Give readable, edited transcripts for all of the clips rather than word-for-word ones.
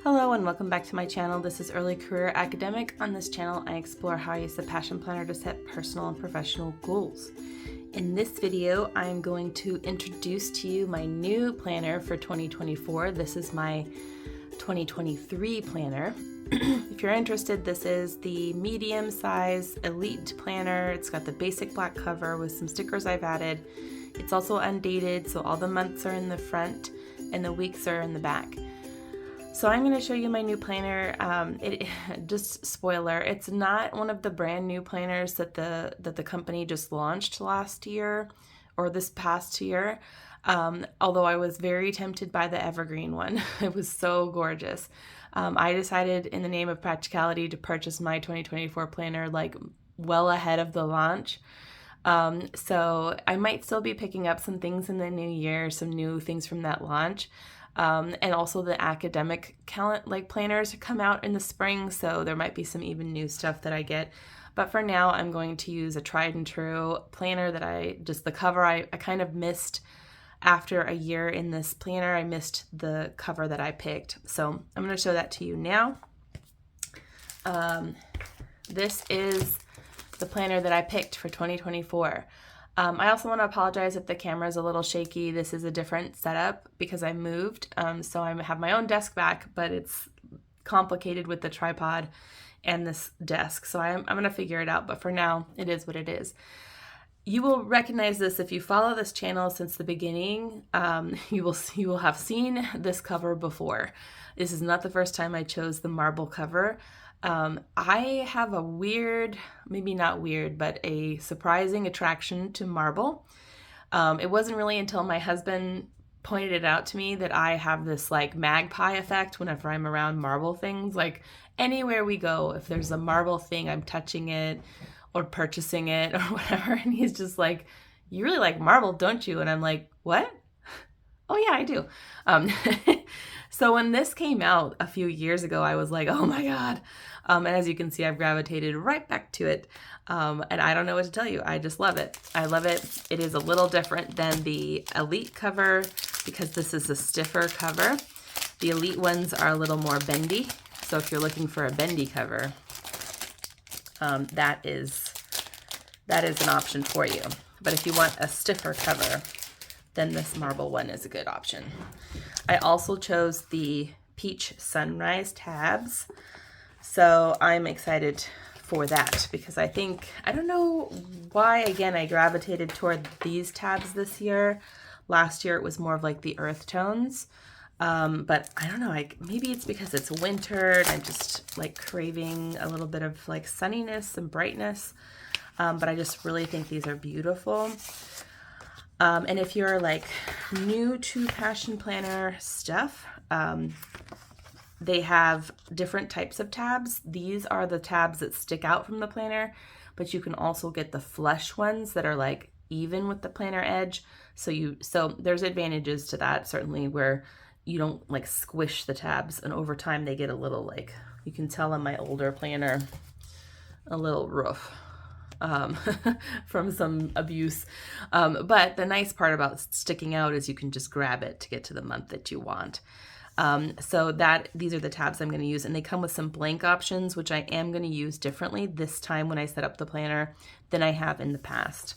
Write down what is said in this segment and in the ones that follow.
Hello and welcome back to my channel. This is Early Career Academic. On this channel, I explore how I use the Passion Planner to set personal and professional goals. In this video, I'm going to introduce to you my new planner for 2024. This is my 2023 planner. If you're interested, this is the medium size elite planner. It's got the basic black cover with some stickers I've added. It's also undated, so all the months are in the front and the weeks are in the back. So I'm going to show you my new planner. Just spoiler, it's not one of the brand new planners that the company just launched last year or this past year. Although I was very tempted by the evergreen one. It was so gorgeous. I decided in the name of practicality to purchase my 2024 planner like well ahead of the launch. So I might still be picking up some things in the new year, some new things from that launch. And also the academic planners come out in the spring, so there might be some even new stuff that I get. But for now, I'm going to use a tried and true planner that the cover I kind of missed after a year in this planner. I missed the cover that I picked. So I'm going to show that to you now. This is the planner that I picked for 2024. I also want to apologize if the camera is a little shaky. This is a different setup because I moved, so I have my own desk back, but it's complicated with the tripod and this desk, so I'm going to figure it out, but for now, it is what it is. You will recognize this if you follow this channel since the beginning. You will have seen this cover before. This is not the first time I chose the marble cover. I have a weird, maybe not weird, but a surprising attraction to marble. It wasn't really until my husband pointed it out to me that I have this like magpie effect whenever I'm around marble things. Like anywhere we go, if there's a marble thing, I'm touching it or purchasing it or whatever. And he's just like, "You really like marble, don't you?" And I'm like, "What? Oh yeah, I do." So when this came out a few years ago, I was like, oh my God. And as you can see, I've gravitated right back to it. And I don't know what to tell you. I just love it. I love it. It is a little different than the Elite cover because this is a stiffer cover. The Elite ones are a little more bendy. So if you're looking for a bendy cover, that is an option for you. But if you want a stiffer cover, then this marble one is a good option. I also chose the Peach Sunrise tabs. So I'm excited for that because I don't know why, again, I gravitated toward these tabs this year. Last year it was more of like the earth tones. But I don't know, maybe it's because it's winter and I'm just like craving a little bit of like sunniness and brightness. But I just really think these are beautiful. And if you're like new to Passion Planner stuff, they have different types of tabs. These are the tabs that stick out from the planner, but you can also get the flush ones that are like even with the planner edge. So there's advantages to that, certainly, where you don't like squish the tabs, and over time they get a little like, you can tell on my older planner, a little rough. From some abuse. But the nice part about sticking out is you can just grab it to get to the month that you want. So these are the tabs I'm going to use, and they come with some blank options, which I am going to use differently this time when I set up the planner than I have in the past.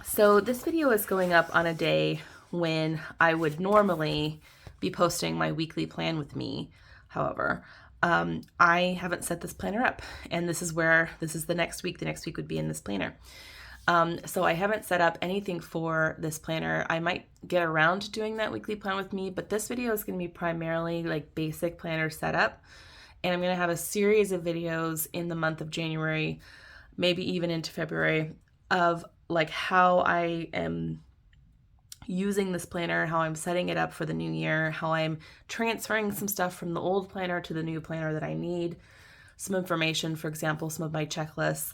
So this video is going up on a day when I would normally be posting my weekly plan with me. However, I haven't set this planner up, and this is the next week. The next week would be in this planner. So I haven't set up anything for this planner. I might get around to doing that weekly plan with me, but this video is going to be primarily like basic planner setup. And I'm going to have a series of videos in the month of January, maybe even into February, of like how I am using this planner, how I'm setting it up for the new year, how I'm transferring some stuff from the old planner to the new planner that I need, some information, for example, some of my checklists,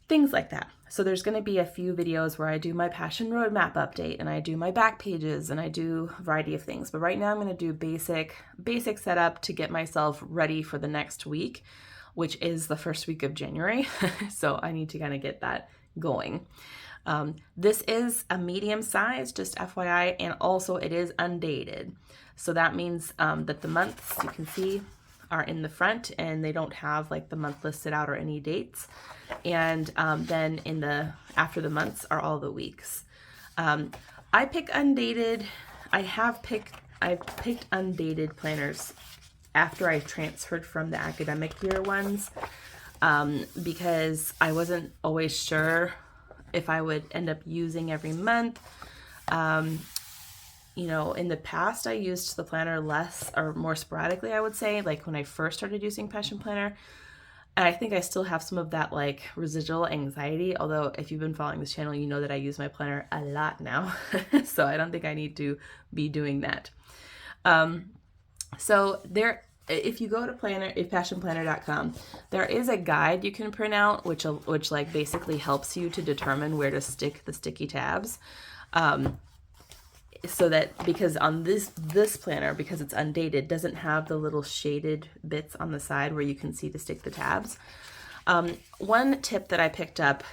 things like that. So there's going to be a few videos where I do my Passion Roadmap update and I do my back pages and I do a variety of things. But right now I'm going to do basic setup to get myself ready for the next week, which is the first week of January. So I need to kind of get that going. This is a medium size, just FYI, and also it is undated. So that means that the months you can see are in the front and they don't have like the month listed out or any dates. And then in the after the months are all the weeks. I pick undated. I've picked undated planners after I transferred from the academic year ones because I wasn't always sure if I would end up using every month. You know, in the past I used the planner less or more sporadically, I would say, like when I first started using Passion Planner. And I think I still have some of that like residual anxiety, although if you've been following this channel, you know that I use my planner a lot now. So I don't think I need to be doing that. So there, if you go to passionplanner.com, there is a guide you can print out, which like basically helps you to determine where to stick the sticky tabs. So that, because on this planner, because it's undated, doesn't have the little shaded bits on the side where you can see to stick the tabs. One tip that I picked up,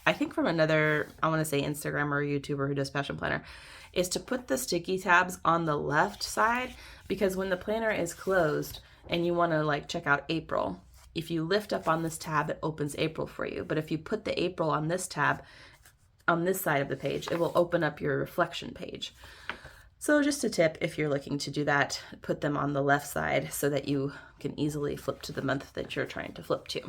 I think from another, I want to say Instagram or YouTuber who does Passion Planner, is to put the sticky tabs on the left side, because when the planner is closed and you want to like check out April, if you lift up on this tab, it opens April for you. But if you put the April on this tab, on this side of the page, it will open up your reflection page. So just a tip, if you're looking to do that, put them on the left side so that you can easily flip to the month that you're trying to flip to.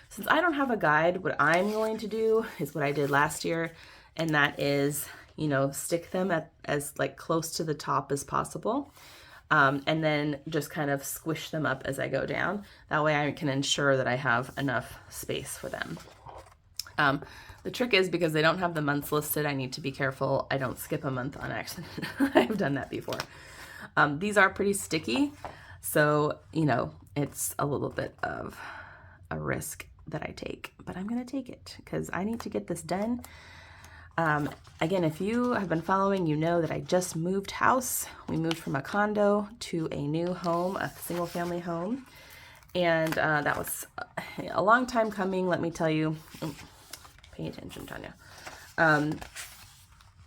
Since I don't have a guide, what I'm going to do is what I did last year, and that is, you know, stick them at as like close to the top as possible. And then just kind of squish them up as I go down. That way I can ensure that I have enough space for them. The trick is, because they don't have the months listed, I need to be careful I don't skip a month on accident. I've done that before. These are pretty sticky, so, you know, it's a little bit of a risk that I take, but I'm going to take it because I need to get this done. Again, if you have been following, you know that I just moved house. We moved from a condo to a new home, a single family home. And that was a long time coming, let me tell you. Pay attention, Tanya.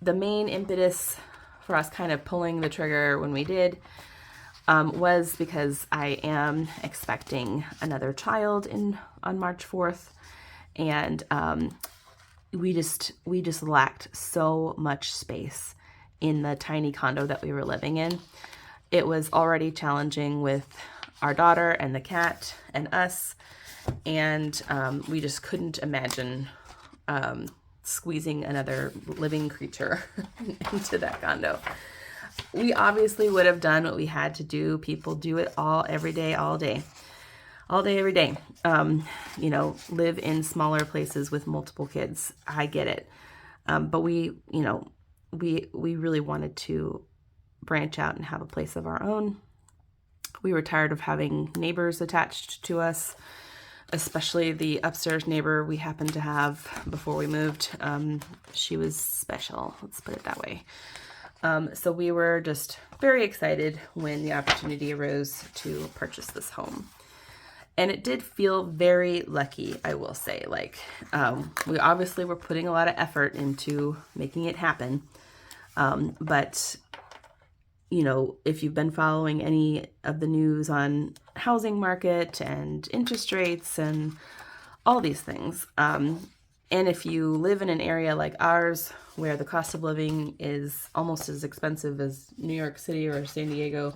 The main impetus for us kind of pulling the trigger when we did was because I am expecting another child on March 4th, and we just lacked so much space in the tiny condo that we were living in. It was already challenging with our daughter and the cat and us, and we just couldn't imagine squeezing another living creature into that condo. We obviously would have done what we had to do. People do it every day, all day, every day. You know, live in smaller places with multiple kids. I get it. But we really wanted to branch out and have a place of our own. We were tired of having neighbors attached to us, especially the upstairs neighbor we happened to have before we moved. She was special, let's put it that way. So we were just very excited when the opportunity arose to purchase this home. And it did feel very lucky, I will say. Like, we obviously were putting a lot of effort into making it happen. But, you know, if you've been following any of the news on housing market and interest rates and all these things, and if you live in an area like ours where the cost of living is almost as expensive as New York City or San Diego,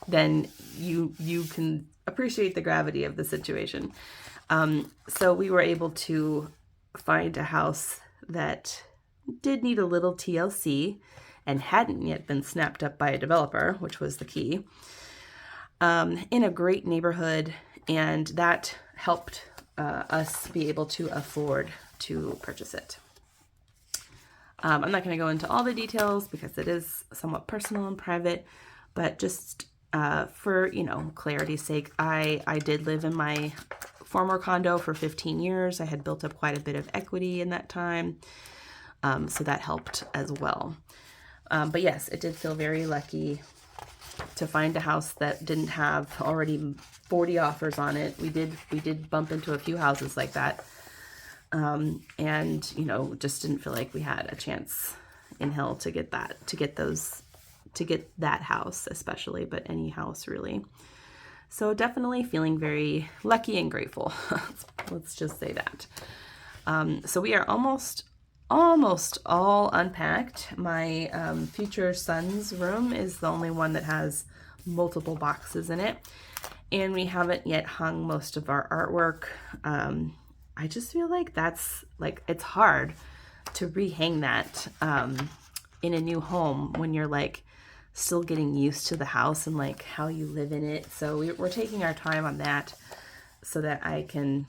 then you can appreciate the gravity of the situation. So we were able to find a house that did need a little TLC and hadn't yet been snapped up by a developer, which was the key, in a great neighborhood, and that helped us be able to afford to purchase it. I'm not going to go into all the details because it is somewhat personal and private, but just for, you know, clarity's sake, I did live in my former condo for 15 years. I had built up quite a bit of equity in that time, so that helped as well. But yes, it did feel very lucky to find a house that didn't have already 40 offers on it. We did bump into a few houses like that. And, you know, just didn't feel like we had a chance in hell to get that house especially, but any house really. So definitely feeling very lucky and grateful. Let's just say that. So we are almost all unpacked. My future son's room is the only one that has multiple boxes in it, and we haven't yet hung most of our artwork. I just feel like it's hard to rehang that in a new home when you're like still getting used to the house and like how you live in it. So we're taking our time on that so that I can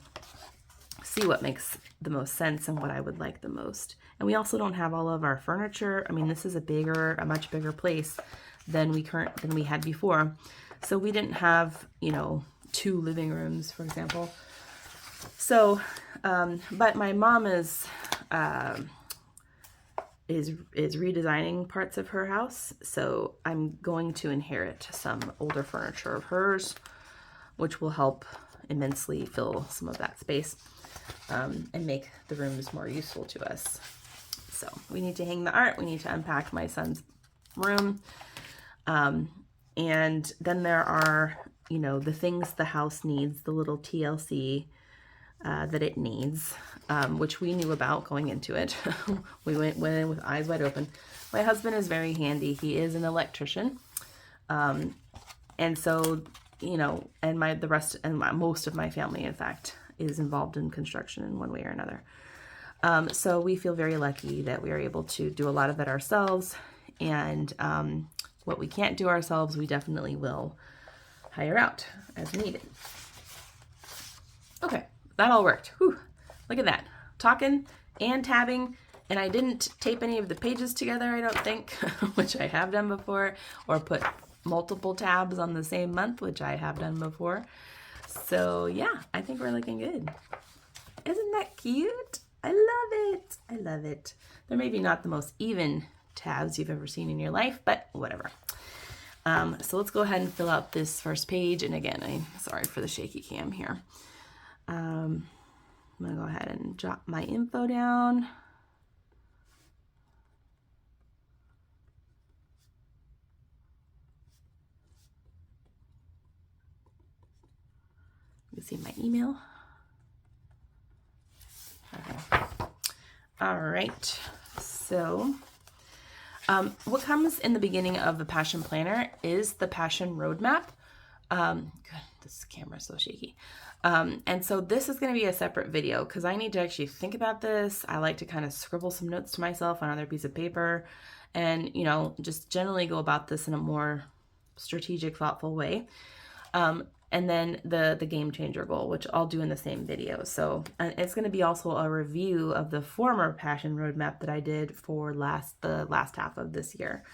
see what makes the most sense and what I would like the most. And we also don't have all of our furniture. I mean, this is a much bigger place than we had before. So we didn't have, you know, 2 living rooms, for example. So, but my mom is redesigning parts of her house. So I'm going to inherit some older furniture of hers, which will help immensely fill some of that space and make the rooms more useful to us. So we need to hang the art. We need to unpack my son's room. And then there are, you know, the things the house needs, the little TLC that it needs, which we knew about going into it. We went in with eyes wide open. My husband is very handy. He is an electrician. And so, you know, and most of my family, in fact, is involved in construction in one way or another. So we feel very lucky that we are able to do a lot of it ourselves. And what we can't do ourselves, we definitely will hire out as needed. Okay, that all worked. Whew, look at that. Talking and tabbing, and I didn't tape any of the pages together, I don't think, which I have done before, or put multiple tabs on the same month, which I have done before. So yeah, I think we're looking good. Isn't that cute? I love it. I love it. They're maybe not the most even tabs you've ever seen in your life, but whatever. So let's go ahead and fill out this first page. And again, I'm sorry for the shaky cam here. I'm going to go ahead and jot my info down. You see my email. Okay. All right. So what comes in the beginning of the Passion Planner is the Passion Roadmap. God, this camera is so shaky. And so this is going to be a separate video because I need to actually think about this. I like to kind of scribble some notes to myself on another piece of paper and, you know, just generally go about this in a more strategic, thoughtful way. And then the game changer goal, which I'll do in the same video. So it's going to be also a review of the former Passion Roadmap that I did for the last half of this year.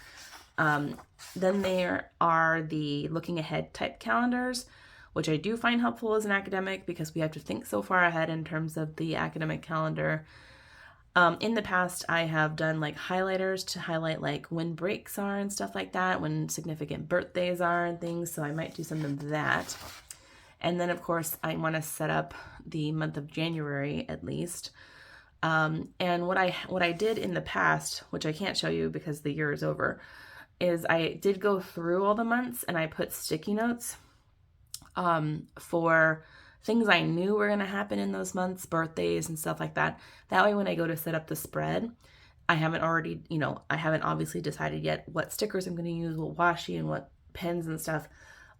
Then there are the looking ahead type calendars, which I do find helpful as an academic because we have to think so far ahead in terms of the academic calendar. In the past, I have done like highlighters to highlight like when breaks are and stuff like that, when significant birthdays are and things. So I might do some of that. And then of course I want to set up the month of January at least. And what I did in the past, which I can't show you because the year is over, is I did go through all the months and I put sticky notes for things I knew were going to happen in those months, birthdays and stuff like that. That way when I go to set up the spread, I haven't obviously decided yet what stickers I'm going to use, what washi and what pens and stuff.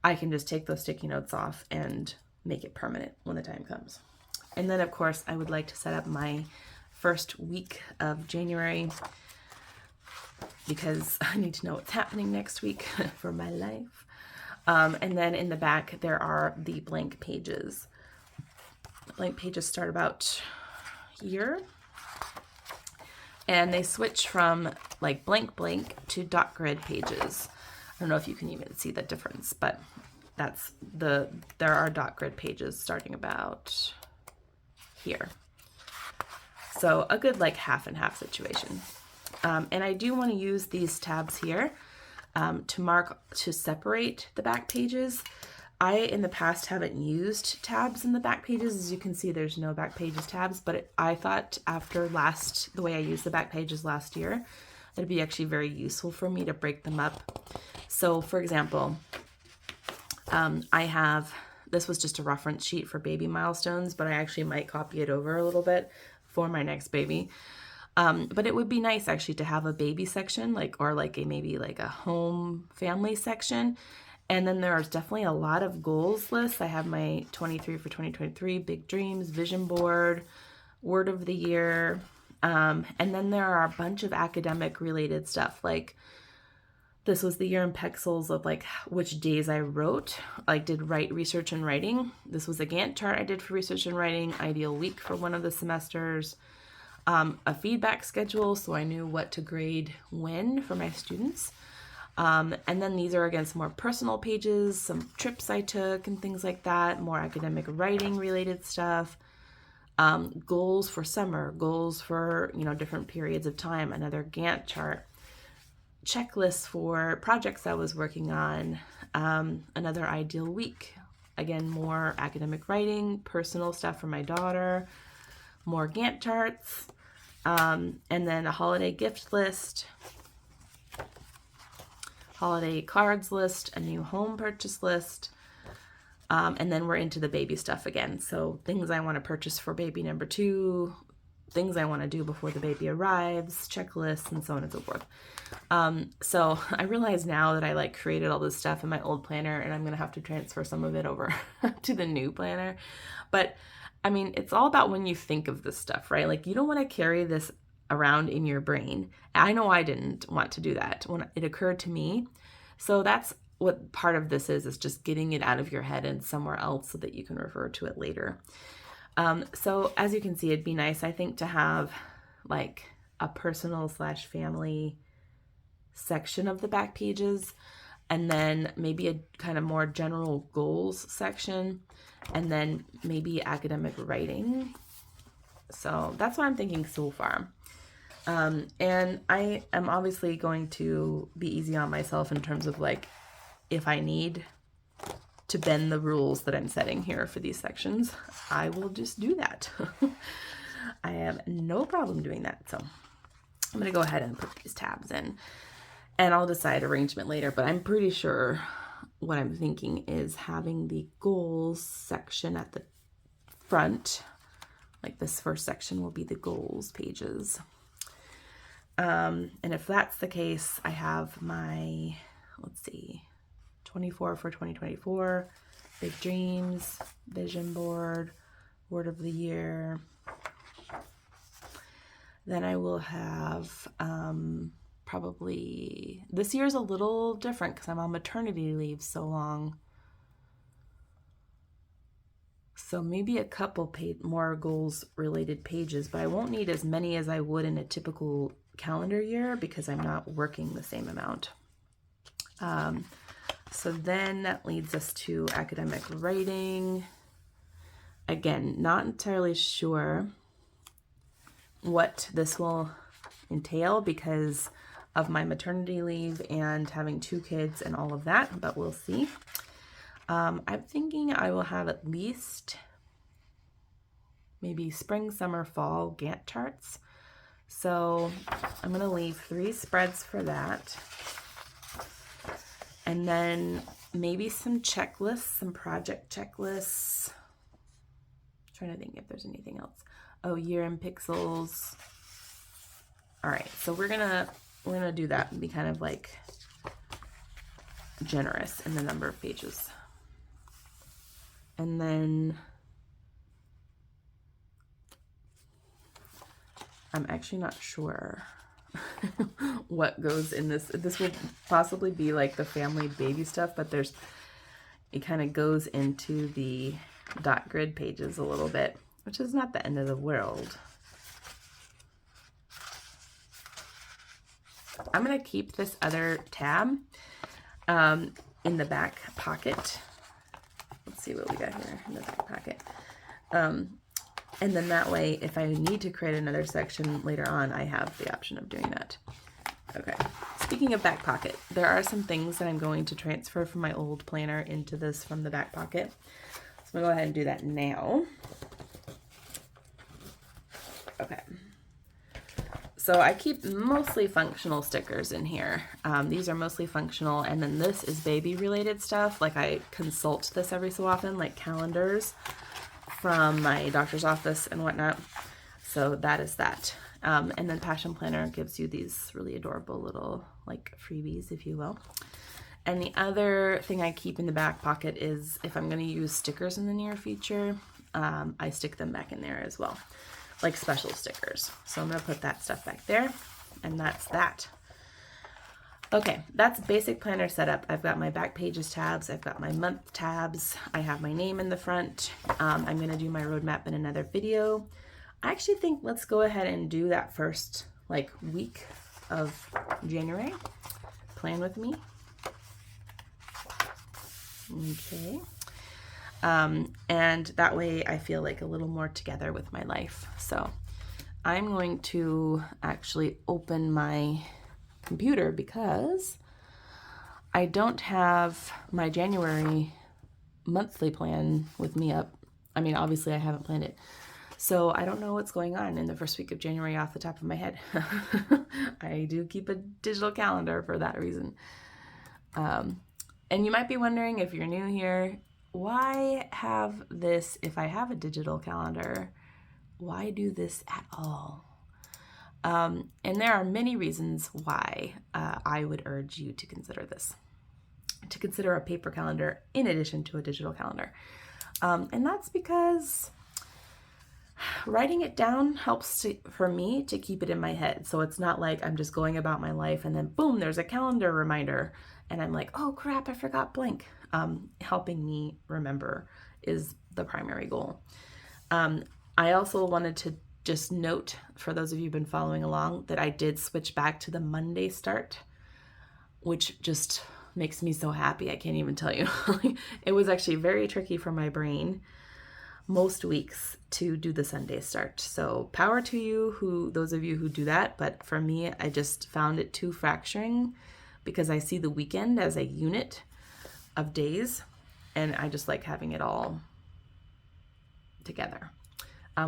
I can just take those sticky notes off and make it permanent when the time comes. And then of course I would like to set up my first week of January because I need to know what's happening next week for my life. And then in the back there are the blank pages. Blank pages start about here, and they switch from like blank to dot grid pages. I don't know if you can even see the difference, but there are dot grid pages starting about here. So a good like half and half situation. And I do want to use these tabs here to separate the back pages. I, in the past, haven't used tabs in the back pages. As you can see, there's no back pages tabs, but I thought after the way I used the back pages last year, it'd be actually very useful for me to break them up. So for example, this was just a reference sheet for baby milestones, but I actually might copy it over a little bit for my next baby. But it would be nice actually to have a baby section, maybe like a home family section. And then there's definitely a lot of goals lists. I have my 23 for 2023, big dreams, vision board, word of the year. And then there are a bunch of academic related stuff. Like this was the year in pixels of like which days I wrote, did research and writing. This was a Gantt chart I did for research and writing, ideal week for one of the semesters, a feedback schedule, so I knew what to grade when for my students. And then these are against more personal pages, some trips I took and things like that, more academic writing related stuff, goals for summer, goals for, different periods of time, another Gantt chart, checklists for projects I was working on, another ideal week, again, more academic writing, personal stuff for my daughter, more Gantt charts, and then a holiday gift list, holiday cards list, a new home purchase list, and then we're into the baby stuff again. So things I want to purchase for baby number 2, things I want to do before the baby arrives, checklists, and so on and so forth. So I realize now that I created all this stuff in my old planner, and I'm going to have to transfer some of it over to the new planner. But I mean, it's all about when you think of this stuff, right? You don't want to carry this around in your brain. I know I didn't want to do that when it occurred to me. So that's what part of this is just getting it out of your head and somewhere else so that you can refer to it later. So as you can see, it'd be nice, I think, to have a personal/family section of the back pages, and then maybe a kind of more general goals section, and then maybe academic writing. So that's what I'm thinking so far. And I am obviously going to be easy on myself in terms of if I need to bend the rules that I'm setting here for these sections, I will just do that. I have no problem doing that. So I'm going to go ahead and put these tabs in, and I'll decide arrangement later, but I'm pretty sure what I'm thinking is having the goals section at the front. This first section will be the goals pages. And if that's the case, I have my, 24 for 2024, big dreams, vision board, word of the year. Then I will have, probably, this year's a little different because I'm on maternity leave so long. So maybe a couple more goals related pages, but I won't need as many as I would in a typical calendar year because I'm not working the same amount. So then that leads us to academic writing. Again, not entirely sure what this will entail because of my maternity leave and having 2 kids and all of that, but we'll see. I'm thinking I will have at least maybe spring, summer, fall Gantt charts. So I'm going to leave 3 spreads for that. And then maybe some checklists, some project checklists. I'm trying to think if there's anything else. Oh, year in pixels. All right, so we're gonna do that and be kind of generous in the number of pages. And then I'm actually not sure what goes in this. This would possibly be the family baby stuff, but it kind of goes into the dot grid pages a little bit, which is not the end of the world. I'm going to keep this other tab in the back pocket. Let's see what we got here in the back pocket. And then that way, if I need to create another section later on, I have the option of doing that. Okay, Speaking of back pocket, there are some things that I'm going to transfer from my old planner into this from the back pocket. So I'm going to go ahead and do that now. Okay. So I keep mostly functional stickers in here. These are mostly functional, and then this is baby related stuff. Like I consult this every so often, like calendars from my doctor's office and whatnot. So that is that. And then Passion Planner gives you these really adorable little like freebies, if you will. And the other thing I keep in the back pocket is if I'm going to use stickers in the near future, I stick them back in there as well, like special stickers. So I'm going to put that stuff back there, and that's that. Okay, that's basic planner setup. I've got my back pages tabs, I've got my month tabs, I have my name in the front. I'm going to do my roadmap in another video. I actually think let's go ahead and do that first like week of January. Plan with me. Okay. And that way I feel like a little more together with my life. So I'm going to actually open my computer because I don't have my January monthly plan with me up. I mean, obviously I haven't planned it. So I don't know what's going on in the first week of January off the top of my head. I do keep a digital calendar for that reason. And you might be wondering, if you're new here, why have this if I have a digital calendar? Why do this at all? And there are many reasons why I would urge you to consider this, to consider a paper calendar in addition to a digital calendar. And that's because writing it down helps for me to keep it in my head. So it's not like I'm just going about my life and then boom, there's a calendar reminder and I'm like, oh crap, I forgot blank. Helping me remember is the primary goal. I also wanted to just note, for those of you who've been following along, that I did switch back to the Monday start, which just makes me so happy. I can't even tell you. It was actually very tricky for my brain most weeks to do the Sunday start. So power to you, those of you who do that. But for me, I just found it too fracturing because I see the weekend as a unit of days, and I just like having it all together.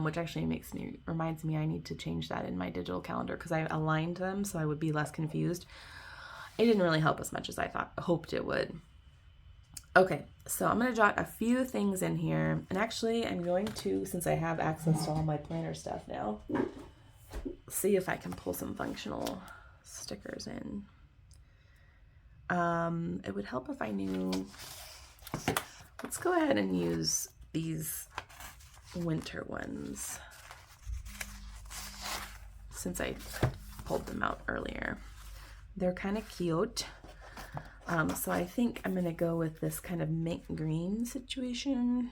Which actually reminds me I need to change that in my digital calendar because I aligned them so I would be less confused. It didn't really help as much as I hoped it would. Okay, so I'm going to jot a few things in here, and actually I'm going to, since I have access to all my planner stuff now, see if I can pull some functional stickers in. It would help if I knew. Let's go ahead and use these winter ones since I pulled them out earlier. They're kind of cute. So I think I'm going to go with this kind of mint green situation.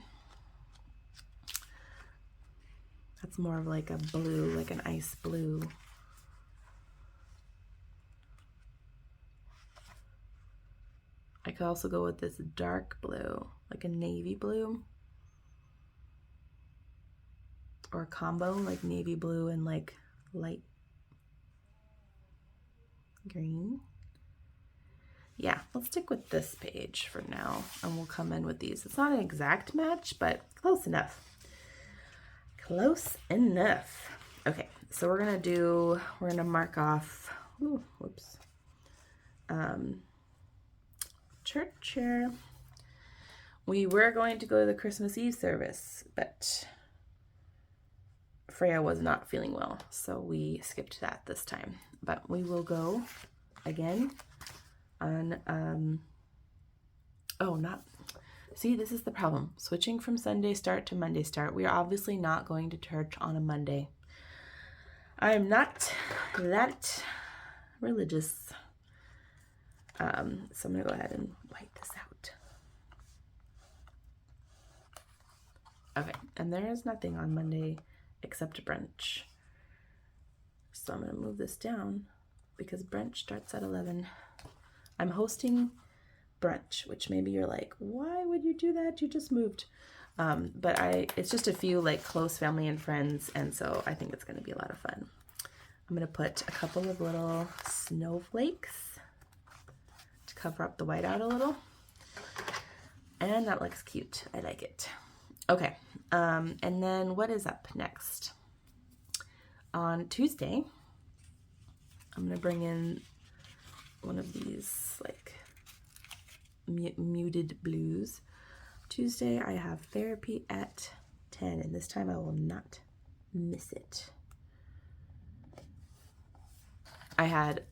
That's more of like a blue, like an ice blue. I could also go with this dark blue, like a navy blue. Or a combo, like navy blue and like light green. Yeah, let's stick with this page for now, and we'll come in with these. It's not an exact match, but close enough. Close enough. Okay, so we're gonna mark off, church chair. We were going to go to the Christmas Eve service, but Freya was not feeling well, so we skipped that this time. But we will go again on, see, this is the problem. Switching from Sunday start to Monday start. We are obviously not going to church on a Monday. I am not that religious. So I'm going to go ahead and wipe this out. Okay, and there is nothing on Monday except brunch. So I'm going to move this down because brunch starts at 11. I'm hosting brunch, which maybe you're like, why would you do that? You just moved. But it's just a few like close family and friends, and so I think it's going to be a lot of fun. I'm going to put a couple of little snowflakes cover up the white out a little. And that looks cute. I like it. Okay, and then what is up next? On Tuesday, I'm going to bring in one of these like muted blues. Tuesday, I have therapy at 10, and this time I will not miss it. I had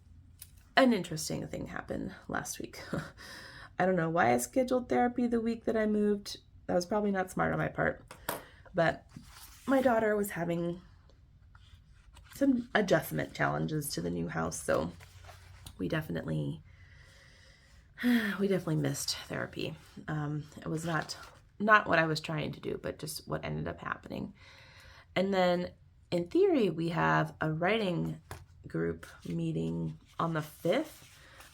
an interesting thing happen last week. I don't know why I scheduled therapy the week that I moved. That was probably not smart on my part, but my daughter was having some adjustment challenges to the new house, so we definitely missed therapy. It was not what I was trying to do, but just what ended up happening. And then in theory, we have a writing group meeting on the 5th.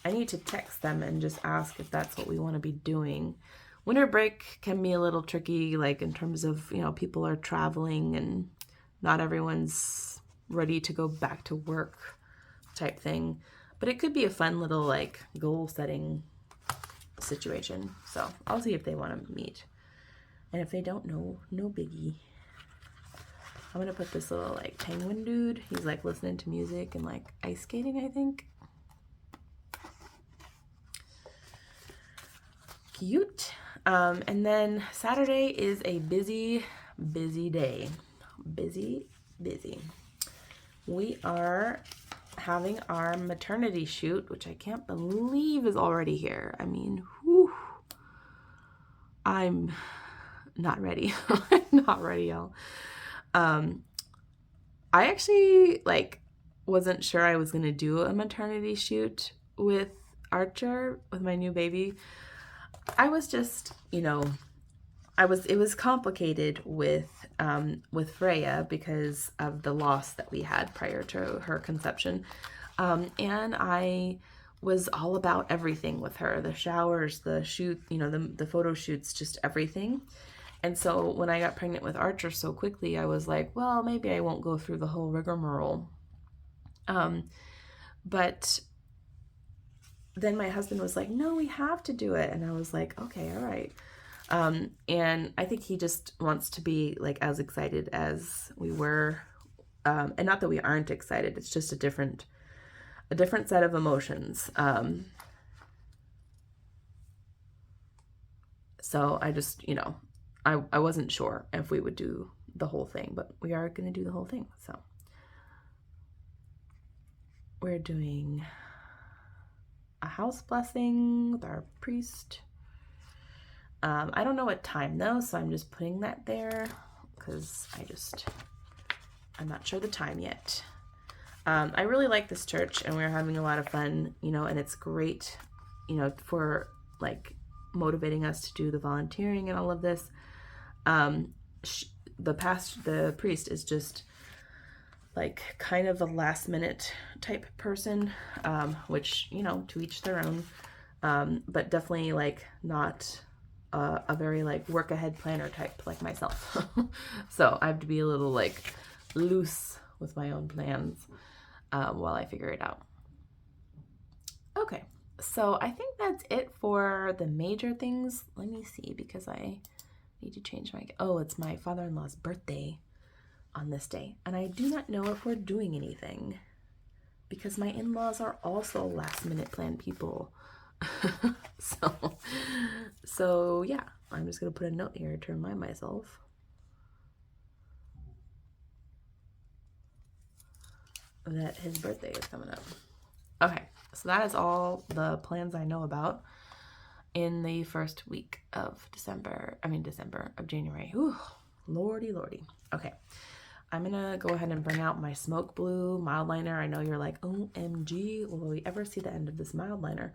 I need to text them and just ask if that's what we want to be doing. Winter break can be a little tricky, like in terms of, people are traveling and not everyone's ready to go back to work type thing. But it could be a fun little like goal setting situation. So I'll see if they want to meet. And if they don't, no biggie. I'm gonna put this little like penguin dude. He's like listening to music and like ice skating, I think. Cute. And then Saturday is a busy day. Busy. We are having our maternity shoot, which I can't believe is already here. I mean, whew. I'm not ready. I'm not ready, y'all. I actually wasn't sure I was gonna do a maternity shoot with Archer, with my new baby. I was just, it was complicated with Freya because of the loss that we had prior to her conception. And I was all about everything with her, the showers, the shoot, the photo shoots, just everything. And so when I got pregnant with Archer so quickly, I was like, well, maybe I won't go through the whole rigmarole. But then my husband was like, no, we have to do it. And I was like, okay, all right. And I think he just wants to be like as excited as we were. And not that we aren't excited. It's just a different set of emotions. So I just, I wasn't sure if we would do the whole thing, but we are going to do the whole thing. So we're doing a house blessing with our priest. I don't know what time though, so I'm just putting that there because I'm not sure the time yet. I really like this church and we're having a lot of fun, and it's great, for like motivating us to do the volunteering and all of this. The priest is just like kind of a last minute type person, which, to each their own, but definitely like not a very like work ahead planner type like myself. So I have to be a little like loose with my own plans while I figure it out. Okay, so I think that's it for the major things. Let me see, because I need to change it's my father-in-law's birthday on this day, and I do not know if we're doing anything because my in-laws are also last minute plan people. So yeah, I'm just gonna put a note here to remind myself that his birthday is coming up. Okay, so that is all the plans I know about in the first week of January. Ooh, lordy. Okay, I'm gonna go ahead and bring out my smoke blue mild liner. I know you're like, OMG, will we ever see the end of this mild liner?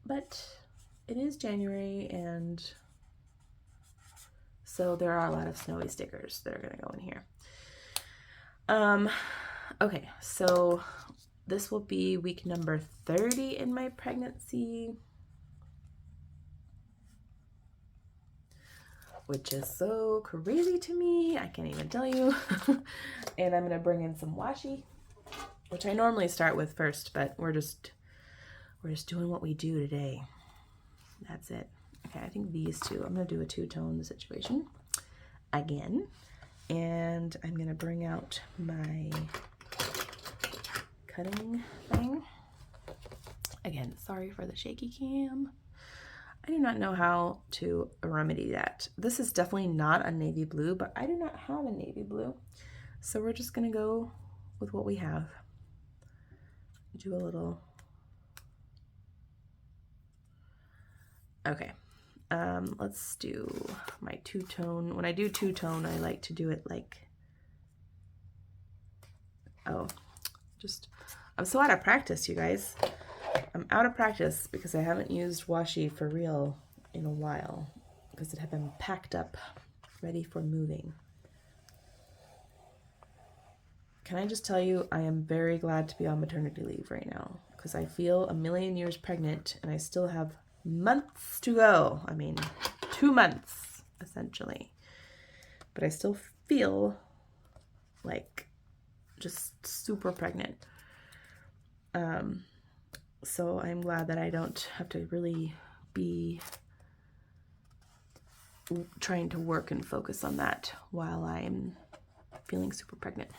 But it is January, and so there are a lot of snowy stickers that are gonna go in here. Okay, so this will be week number 30 in my pregnancy, which is so crazy to me. I can't even tell you. And I'm gonna bring in some washi, which I normally start with first, but we're We're just doing what we do today. That's it. Okay, I think these two, I'm gonna do a two-tone situation again. And I'm gonna bring out my cutting thing. Again, sorry for the shaky cam. I do not know how to remedy that. This is definitely not a navy blue, but I do not have a navy blue. So we're just gonna go with what we have. Do a little, okay. Let's do my two-tone. When I do two-tone, I like to do it like, oh, I'm so out of practice, you guys. I'm out of practice because I haven't used washi for real in a while because it had been packed up, ready for moving. Can I just tell you, I am very glad to be on maternity leave right now because I feel a million years pregnant and I still have months to go. I mean, 2 months essentially, but I still feel like just super pregnant. So I'm glad that I don't have to really be trying to work and focus on that while I'm feeling super pregnant.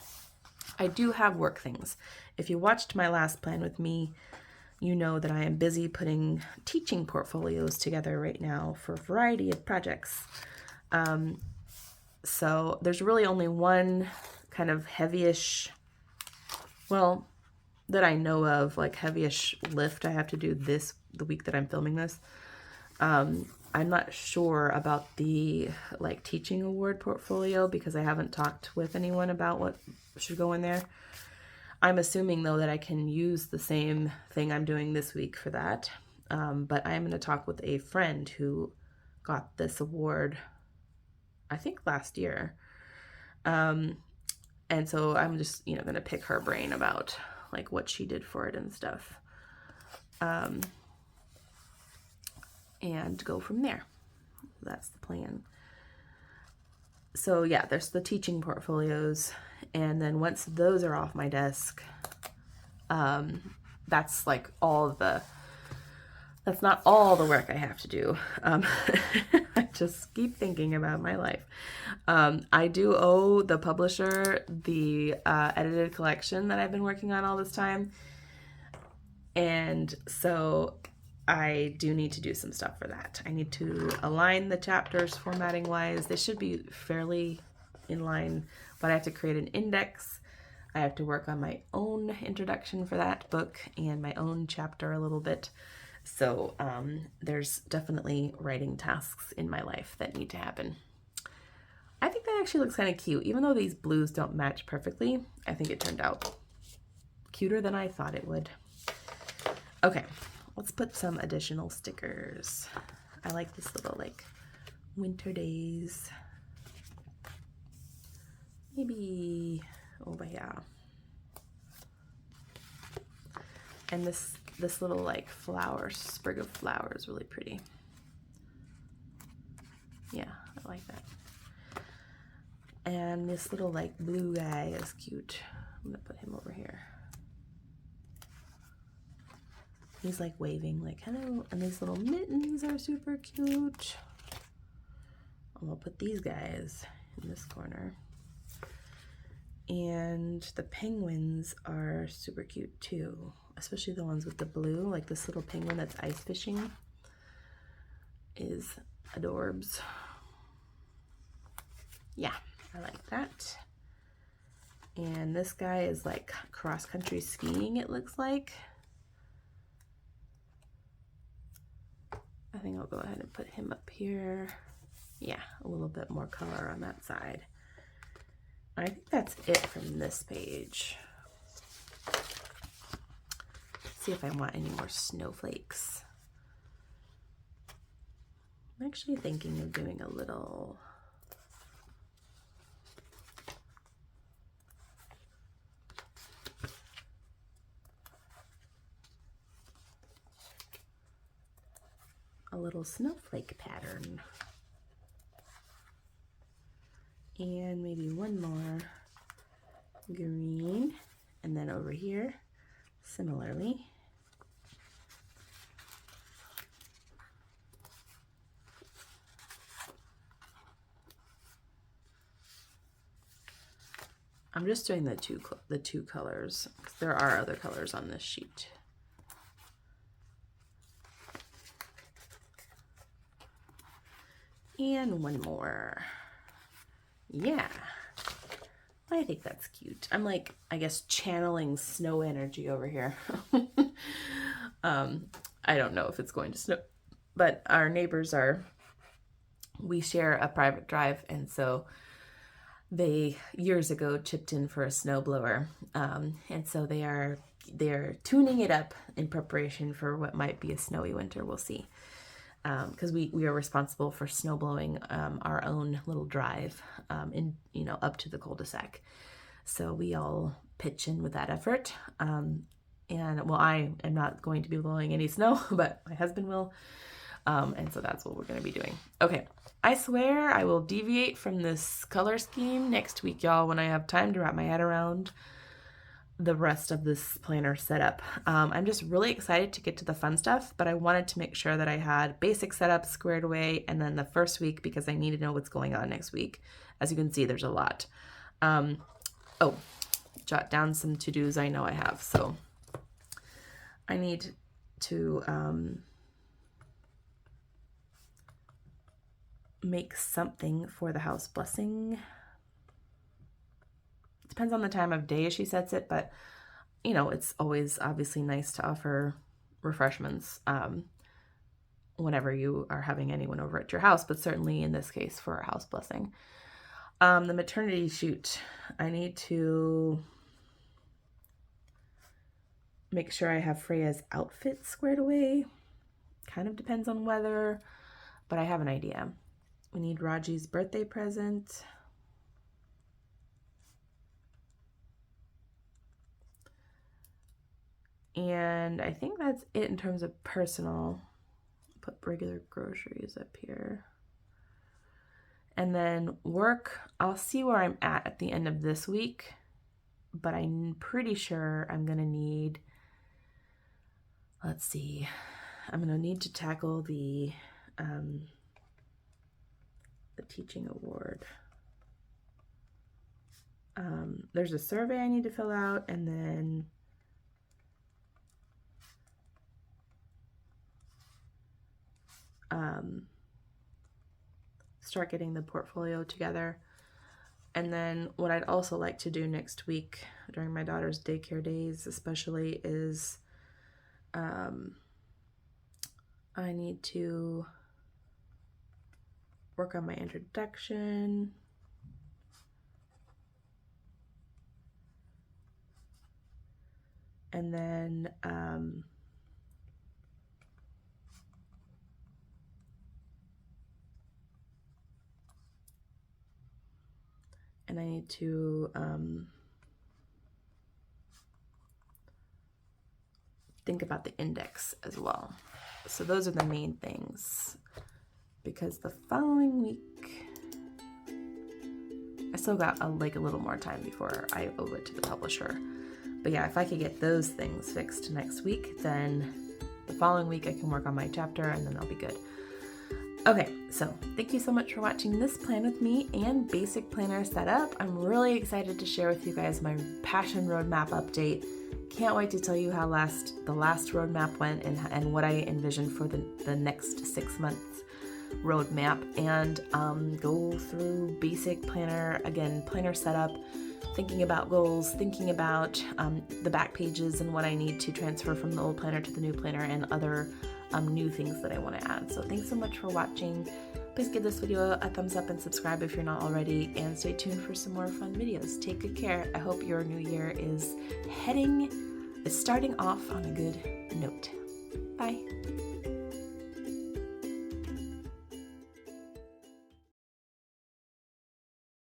I do have work things. If you watched my last plan with me, you know that I am busy putting teaching portfolios together right now for a variety of projects. So there's really only one kind of heavyish, well, that I know of, like heavyish lift I have to do the week that I'm filming this. I'm not sure about the like teaching award portfolio because I haven't talked with anyone about what should go in there. I'm assuming though that I can use the same thing I'm doing this week for that. But I'm going to talk with a friend who got this award, I think last year. And so I'm just, going to pick her brain about like what she did for it and stuff. And go from there. That's the plan. So yeah, there's the teaching portfolios. And then once those are off my desk, that's like that's not all the work I have to do. I just keep thinking about my life. I do owe the publisher the edited collection that I've been working on all this time. And so I do need to do some stuff for that. I need to align the chapters formatting wise. They should be fairly in line, but I have to create an index. I have to work on my own introduction for that book and my own chapter a little bit. So there's definitely writing tasks in my life that need to happen. I think that actually looks kind of cute. Even though these blues don't match perfectly, I think it turned out cuter than I thought it would. Okay, let's put some additional stickers. I like this little like winter days. Maybe over here. And this little like flower, sprig of flower is really pretty. Yeah, I like that. And this little like blue guy is cute. I'm gonna put him over here. He's like waving like hello, and these little mittens are super cute. I'm gonna put these guys in this corner. And the penguins are super cute too, especially the ones with the blue, like this little penguin that's ice fishing is adorbs. Yeah, I like that. And this guy is like cross-country skiing, it looks like. I think I'll go ahead and put him up here. Yeah, a little bit more color on that side. I think that's it from this page. Let's see if I want any more snowflakes. I'm actually thinking of doing a little snowflake pattern. And maybe one more green, and then over here similarly I'm just doing the two colors because there are other colors on this sheet. And one more. Yeah. I think that's cute. I'm like, I guess, channeling snow energy over here. I don't know if it's going to snow, but our neighbors we share a private drive, and so they years ago chipped in for a snowblower, and so they're tuning it up in preparation for what might be a snowy winter. We'll see, because we are responsible for snow blowing our own little drive in up to the cul-de-sac. So we all pitch in with that effort. And well, I am not going to be blowing any snow, but my husband will. And so that's what we're going to be doing. Okay, I swear I will deviate from this color scheme next week, y'all, when I have time to wrap my head around the rest of this planner setup. I'm just really excited to get to the fun stuff, but I wanted to make sure that I had basic setup squared away, and then the first week, because I need to know what's going on next week. As you can see, there's a lot. Oh, jot down some to-dos I know I have. So I need to make something for the house blessing. It depends on the time of day she sets it, but it's always obviously nice to offer refreshments whenever you are having anyone over at your house, but certainly in this case for a house blessing. The maternity shoot, I need to make sure I have Freya's outfit squared away. Kind of depends on weather, but I have an idea. We need Raji's birthday present. And I think that's it in terms of personal. Put regular groceries up here. And then work, I'll see where I'm at the end of this week, but I'm pretty sure I'm going to need, let's see, I'm going to need to tackle the teaching award. There's a survey I need to fill out, and then start getting the portfolio together. And then what I'd also like to do next week during my daughter's daycare days especially is I need to work on my introduction. And then I need to think about the index as well. So those are the main things, because the following week I still got a little more time before I owe it to the publisher. But yeah, if I could get those things fixed next week, then the following week I can work on my chapter, and then I'll be good. Okay, so thank you so much for watching this plan with me and basic planner setup. I'm really excited to share with you guys my passion roadmap update. Can't wait to tell you how the last roadmap went and what I envision for the next 6 months roadmap, and go through basic planner, again, planner setup, thinking about goals, thinking about the back pages and what I need to transfer from the old planner to the new planner, and other new things that I want to add. So thanks so much for watching. Please give this video a thumbs up and subscribe if you're not already, and stay tuned for some more fun videos. Take good care. I hope your new year is starting off on a good note. Bye.